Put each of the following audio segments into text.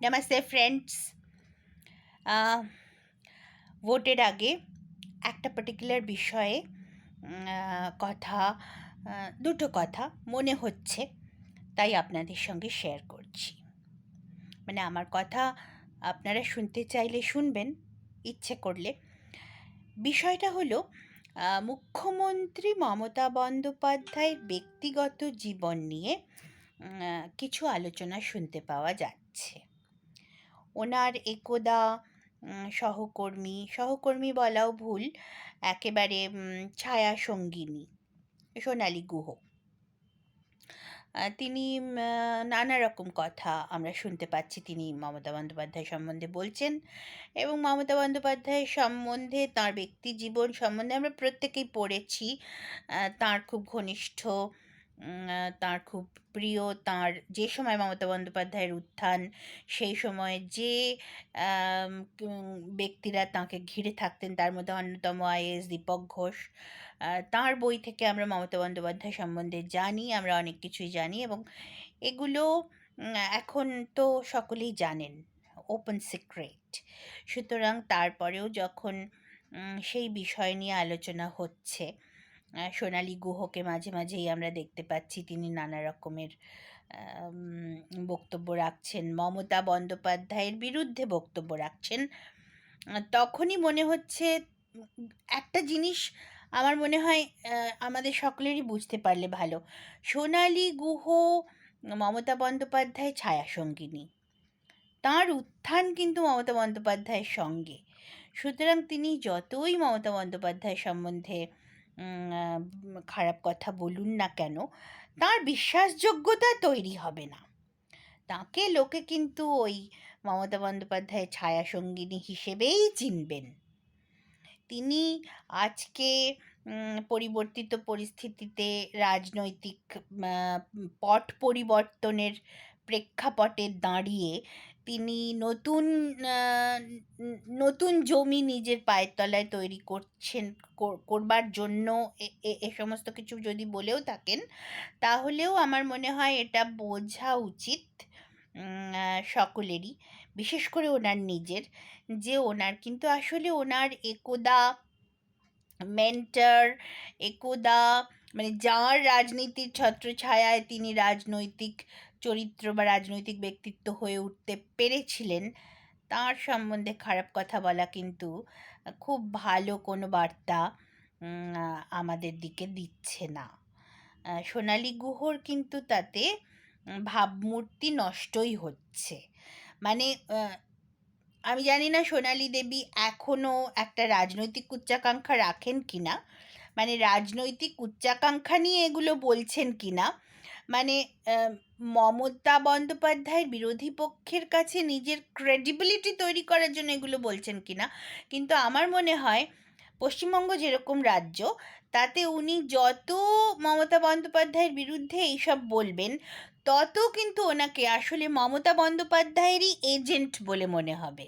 Namaste friends. ভোটের আগে একটা পার্টিকুলার বিষয়ে দুটো কথা মনে হচ্ছে, তাই আপনাদের সঙ্গে শেয়ার করছি। মানে আমার কথা আপনারা শুনতে চাইলে শুনবেন, ইচ্ছে করলে। বিষয়টা হলো মুখ্যমন্ত্রী মমতা বন্দ্যোপাধ্যায়ের ব্যক্তিগত জীবন নিয়ে কিছু আলোচনা শুনতে পাওয়া যাচ্ছে। ওনার একদা সহকর্মী বলাও ভুল, একেবারে ছায়া সঙ্গিনী সোনালী গুহ, তিনি নানা রকম কথা আমরা শুনতে পাচ্ছি তিনি মমতা বন্দ্যোপাধ্যায় সম্বন্ধে বলছেন, এবং মমতা বন্দ্যোপাধ্যায়ের সম্বন্ধে, তাঁর ব্যক্তি জীবন সম্বন্ধে আমরা প্রত্যেকেই পড়েছি। তাঁর খুব ঘনিষ্ঠ, তাঁর খুব প্রিয়, তাঁর যে সময় মমতা বন্দ্যোপাধ্যায়ের উত্থান, সেই সময় যে ব্যক্তিরা তাঁকে ঘিরে থাকতেন, তার মধ্যে অন্যতম আইএএস দীপক ঘোষ। তাঁর বই থেকে আমরা মমতা বন্দ্যোপাধ্যায় সম্বন্ধে জানি, আমরা অনেক কিছুই জানি, এবং এগুলো এখন তো সকলেই জানেন, ওপেন সিক্রেট। সুতরাং তারপরেও যখন সেই বিষয় নিয়ে আলোচনা হচ্ছে, সোনালী গুহকে মাঝে মাঝেই আমরা দেখতে পাচ্ছি তিনি নানা রকমের বক্তব্য রাখছেন, মমতা বন্দ্যোপাধ্যায়ের বিরুদ্ধে বক্তব্য রাখছেন, তখনই মনে হচ্ছে একটা জিনিস আমার মনে হয় আমাদের সকলেরই বুঝতে পারলে ভালো। সোনালী গুহ মমতা বন্দ্যোপাধ্যায় ছায়াসঙ্গিনী, তাঁর উত্থান কিন্তু মমতা বন্দ্যোপাধ্যায়ের সঙ্গে। সুতরাং তিনি যতই মমতা বন্দ্যোপাধ্যায় সম্বন্ধে খারাপ কথা বলুন না কেন, তাঁর বিশ্বাসযোগ্যতা তৈরি হবে না। তাকে লোকে কিন্তু ওই মমতা বন্দ্যোপাধ্যায়ের ছায়াসঙ্গিনী হিসেবেই চিনবেন। তিনি আজকে পরিবর্তিত পরিস্থিতিতে রাজনৈতিক পট পরিবর্তনের প্রেক্ষাপটে দাঁড়িয়ে তিনি নতুন জমি নিজের পায়ের তলায় তৈরি করবার জন্য এ সমস্ত কিছু যদি বলেও থাকেন, তাহলেও আমার মনে হয় এটা বোঝা উচিত সকলেরই, বিশেষ করে ওনার নিজের, যে ওনার কিন্তু আসলে ওনার একদা মেন্টর, একদা মানে যার রাজনীতির ছত্রছায়ায় তিনি রাজনৈতিক চরিত্র বা রাজনৈতিক ব্যক্তিত্ব হয়ে উঠতে পেরেছিলেন, তার সম্বন্ধে খারাপ কথা বলা কিন্তু খুব ভালো কোনো বার্তা আমাদের দিকে দিচ্ছে না। সোনালী গুহর কিন্তু তাতে ভাবমূর্তি নষ্টই হচ্ছে। মানে আমি জানি না সোনালী দেবী এখনও একটা রাজনৈতিক উচ্চাকাঙ্ক্ষা রাখেন কি না, মানে রাজনৈতিক উচ্চাকাঙ্ক্ষা নিয়ে এগুলো বলছেন কি না, মানে মমতা বন্দ্যোপাধ্যায়ের বিরোধী পক্ষের কাছে নিজের ক্রেডিবিলিটি তৈরি করার জন্য এগুলো বলছেন কি না। কিন্তু আমার মনে হয় পশ্চিমবঙ্গ যেরকম রাজ্য, তাতে উনি যত মমতা বন্দ্যোপাধ্যায়ের বিরুদ্ধে এইসব বলবেন, তত কিন্তু ওনাকে আসলে মমতা বন্দ্যোপাধ্যায়েরই এজেন্ট বলে মনে হবে।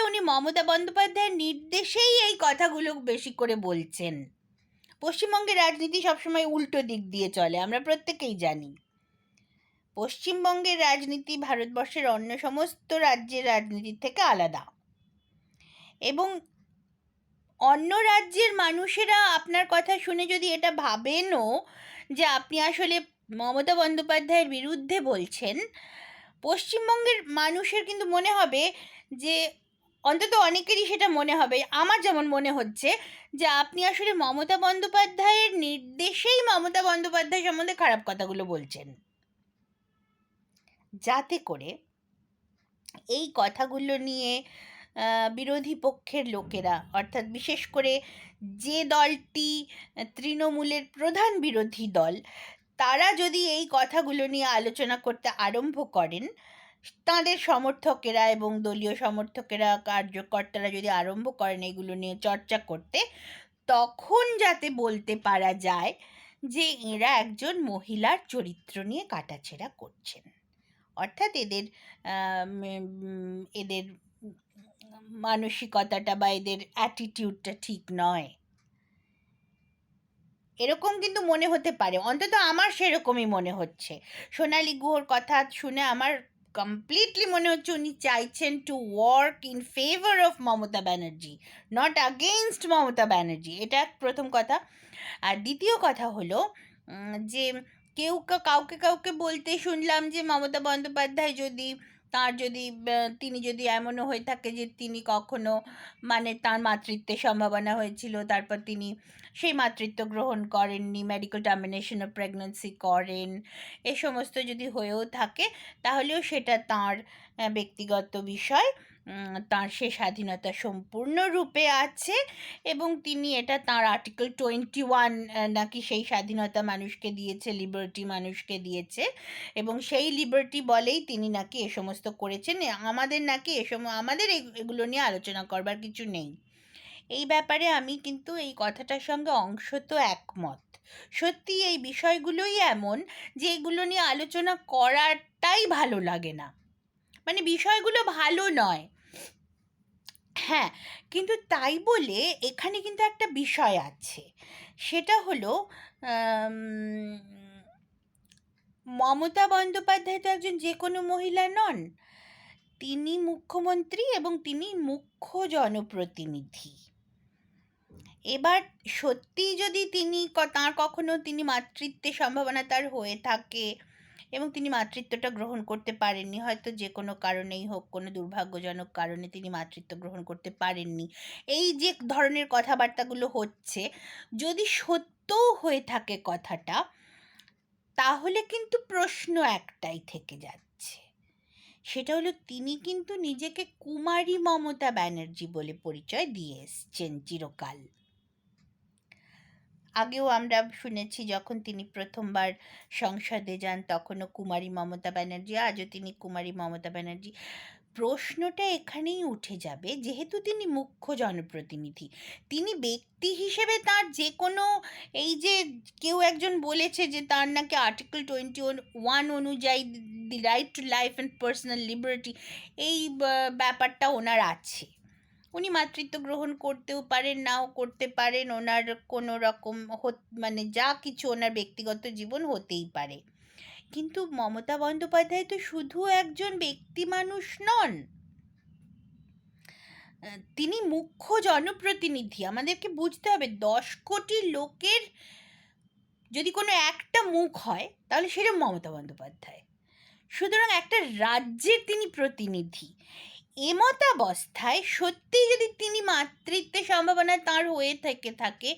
উনি মমতা বন্দ্যোপাধ্যায়ের নির্দেশেই এই কথাগুলো বেশি করে বলছেন। পশ্চিমবঙ্গের রাজনীতি সবসময় উল্টো দিক দিয়ে চলে, আমরা প্রত্যেকেই জানি। পশ্চিমবঙ্গের রাজনীতি ভারতবর্ষের অন্য সমস্ত রাজ্যের রাজনীতির থেকে আলাদা, এবং অন্য রাজ্যের মানুষেরা আপনার কথা শুনে যদি এটা ভাবেনও যে আপনি আসলে মমতা বন্দ্যোপাধ্যায়ের বিরুদ্ধে বলছেন, পশ্চিমবঙ্গের মানুষের কিন্তু মনে হবে যে, অন্তত অনেকেরই সেটা মনে হবে, আমার যেমন মনে হচ্ছে, যে আপনি আসলে মমতা বন্দ্যোপাধ্যায়ের নির্দেশেই মমতা বন্দ্যোপাধ্যায় সম্বন্ধে খারাপ কথাগুলো বলছেন, যাতে করে এই কথাগুলো নিয়ে বিরোধী পক্ষের লোকেরা, অর্থাৎ বিশেষ করে যে দলটি তৃণমূলের প্রধান বিরোধী দল, তারা যদি এই কথাগুলো নিয়ে আলোচনা করতে আরম্ভ করেন, তাদের সমর্থকেরা এবং দলীয় সমর্থকেরা, কার্যকর্তারা যদি আরম্ভ করেন এগুলো নিয়ে চর্চা করতে, তখন যাতে বলতে পারা যায় যে এরা একজন মহিলার চরিত্র নিয়ে কাটাছেঁড়া করছেন, অর্থাৎ এদের মানসিকতাটা বা এদের অ্যাটিটিউডটা ঠিক নয়, এরকম কিন্তু মনে হতে পারে। অন্তত আমার সেরকমই মনে হচ্ছে। সোনালী গুহর কথা শুনে আমার কমপ্লিটলি মনে হচ্ছে উনি চাইছেন to work in favour of Mamata Banerjee, not against Mamata Banerjee. এটা প্রথম কথা। আর দ্বিতীয় কথা হলো যে কাউকে কাউকে বলতে শুনলাম যে মমতা বন্দ্যোপাধ্যায় যদি তিনি যদি এমনও হয়ে থাকে যে তিনি কখনো মানে তার মাতৃত্বের সম্ভাবনা হয়েছিল, তারপর তিনি সেই মাতৃত্ব গ্রহণ করেননি, মেডিকেল টার্মিনেশন অফ প্রেগন্যান্সি করেন, এ সমস্ত যদি হয়েও থাকে তাহলেও সেটা তার ব্যক্তিগত বিষয়। তার সে স্বাধীনতা সম্পূর্ণরূপে আছে এবং তিনি এটা তার আর্টিকেল 21 নাকি সেই স্বাধীনতা মানুষকে দিয়েছে, লিবার্টি মানুষকে দিয়েছে, এবং সেই লিবার্টি বলেই তিনি নাকি এ সমস্ত করেছেন। আমাদের নাকি আমাদের এগুলো নিয়ে আলোচনা করবার কিছু নেই। এই ব্যাপারে আমি কিন্তু এই কথাটার সঙ্গে অংশত একমত। সত্যি এই বিষয়গুলোই এমন যে এগুলো নিয়ে আলোচনা করাটাই ভালো লাগে না, মানে বিষয়গুলো ভালো নয়। হ্যাঁ, কিন্তু তাই বলে এখানে কিন্তু একটা বিষয় আছে, সেটা হলো মমতা বন্দ্যোপাধ্যায় তো একজন যে কোনো মহিলা নন, তিনি মুখ্যমন্ত্রী এবং তিনি মুখ্য জনপ্রতিনিধি। এবার সত্যি যদি তার কখনো তিনি মাতৃত্বের সম্ভাবনা তার হয়ে থাকে এবং তিনি মাতৃত্বটা গ্রহণ করতে পারেননি, হয়তো যে কোনো কারণেই হোক, কোনো দুর্ভাগ্যজনক কারণে তিনি মাতৃত্ব গ্রহণ করতে পারেননি, এই যে ধরনের কথাবার্তাগুলো হচ্ছে, যদি সত্যও হয়ে থাকে কথাটা, তাহলে কিন্তু প্রশ্ন একটাই থেকে যাচ্ছে, সেটা হলো তিনি কিন্তু নিজেকে কুমারী মমতা ব্যানার্জি বলে পরিচয় দিয়ে এসছেন চিরকাল। আগেও আমরা শুনেছি যখন তিনি প্রথমবার সংসদে যান তখনও কুমারী মমতা ব্যানার্জি, আজও তিনি কুমারী মমতা ব্যানার্জি। প্রশ্নটা এখানেই উঠে যাবে, যেহেতু তিনি মুখ্য জনপ্রতিনিধি, তিনি ব্যক্তি হিসেবে তার যে কোনো, এই যে কেউ একজন বলেছে যে তার নাকি আর্টিকেল 21 অনুযায়ী the right to life and personal liberty, এই ব্যাপারটা ওনার আছে। উনি মাতৃত্ব গ্রহণ করতেও পারেন, নাও করতে পারেন, ওনার কোনো রকম মানে যা কিছু ওনার ব্যক্তিগত জীবন হতেই পারে। কিন্তু মমতা বন্দ্যোপাধ্যায় তো শুধু একজন ব্যক্তি মানুষ নন, তিনি মুখ্য জনপ্রতিনিধি। আমাদেরকে বুঝতে হবে 10 কোটি লোকের যদি কোনো একটা মুখ হয় তাহলে সেটা মমতা বন্দ্যোপাধ্যায়। সুতরাং একটা রাজ্যের তিনি প্রতিনিধি। এমতাবস্থায় সত্যি যদি তিনি মাতৃত্বের সম্ভাবনা তার হয়ে থাকে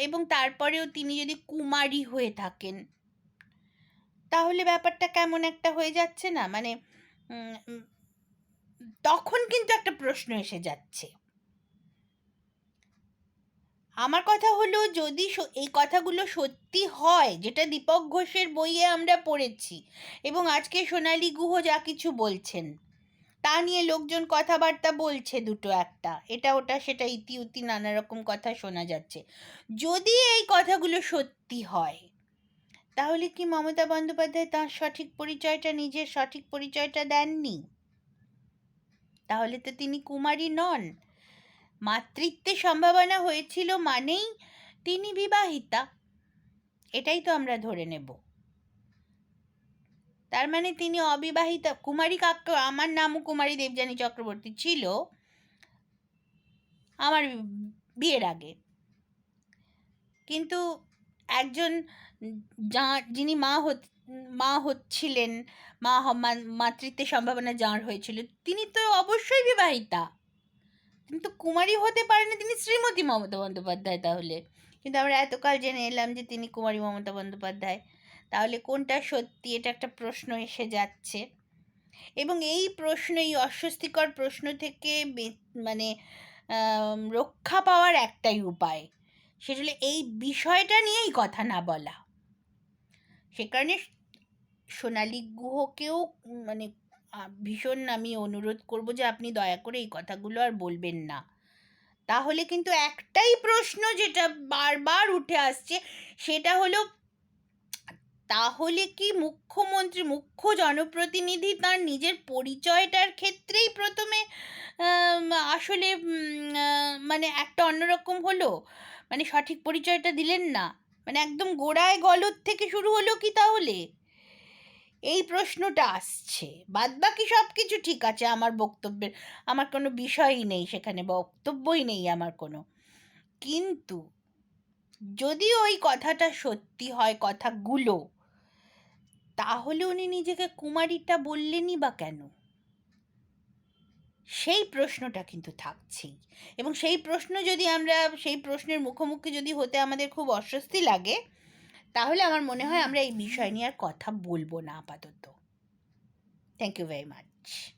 এবং তারপরেও তিনি যদি কুমারী হয়ে থাকেন, তাহলে ব্যাপারটা কেমন একটা হয়ে যাচ্ছে না? মানে তখন কিন্তু একটা প্রশ্ন এসে যাচ্ছে। আমার কথা হলো, যদি এই কথাগুলো সত্যি হয়, যেটা দীপক ঘোষের বইয়ে আমরা পড়েছি, এবং আজকে সোনালী গুহ যা কিছু বলছেন তা নিয়ে লোকজন কথাবার্তা বলছে, দুটো একটা এটা ওটা সেটা ইতি নানা রকম কথা শোনা যাচ্ছে, যদি এই কথাগুলো সত্যি হয়, তাহলে কি মমতা বন্দ্যোপাধ্যায় তার নিজের সঠিক পরিচয়টা দেননি? তাহলে তো তিনি কুমারী নন। মাতৃত্বের সম্ভাবনা হয়েছিল মানেই তিনি বিবাহিতা, এটাই তো আমরা ধরে নেব। তার মানে তিনি অবিবাহিতা। কুমারী কাকা, আমার নামও কুমারী দেবযানী চক্রবর্তী ছিল আমার বিয়ের আগে, কিন্তু একজন যিনি মা হচ্ছিলেন, মাতৃত্বের সম্ভাবনা যাঁর হয়েছিল, তিনি তো অবশ্যই বিবাহিতা, তিনি তো কুমারী হতে পারেন, তিনি শ্রীমতী মমতা বন্দ্যোপাধ্যায়। তাহলে কিন্তু আমরা এতকাল জেনে এলাম যে তিনি কুমারী মমতা বন্দ্যোপাধ্যায়। তাহলে কোনটা সত্যি, এটা একটা প্রশ্ন এসে যাচ্ছে। এবং এই প্রশ্ন, এই অস্বস্তিকর প্রশ্ন থেকে মানে রক্ষা পাওয়ার একটাই উপায়, সেটা হলো এই বিষয়টা নিয়েই কথা না বলা। সে কারণে সোনালী গুহকেও মানে ভীষণ আমি অনুরোধ করব যে আপনি দয়া করে এই কথাগুলো আর বলবেন না। তাহলে কিন্তু একটাই প্রশ্ন যেটা বারবার উঠে আসছে, সেটা হলো, তাহলে কি মুখ্য জনপ্রতিনিধি তার নিজের পরিচয়টার ক্ষেত্রেই প্রথমে আসলে মানে একটা অন্যরকম হলো, মানে সঠিক পরিচয়টা দিলেন না, মানে একদম গোড়ায় গলদ থেকে শুরু হলো কি তাহলে? এই প্রশ্নটা আসছে। বাদবাকি সব কিছু ঠিক আছে, আমার বক্তব্যের আমার কোনো বিষয়ই নেই সেখানে, বক্তব্যই নেই আমার কোনো। কিন্তু যদি ওই কথাটা সত্যি হয়, কথাগুলো, তাহলে উনি নিজেকে কুমারীটা বললেনই বা কেন? সেই প্রশ্নটা কিন্তু থাকছেই। এবং সেই প্রশ্ন যদি আমরা, সেই প্রশ্নের মুখোমুখি যদি হতে আমাদের খুব অস্বস্তি লাগে, তাহলে আমার মনে হয় আমরা এই বিষয় নিয়ে আর কথা বলবো না আপাতত। Thank you very much.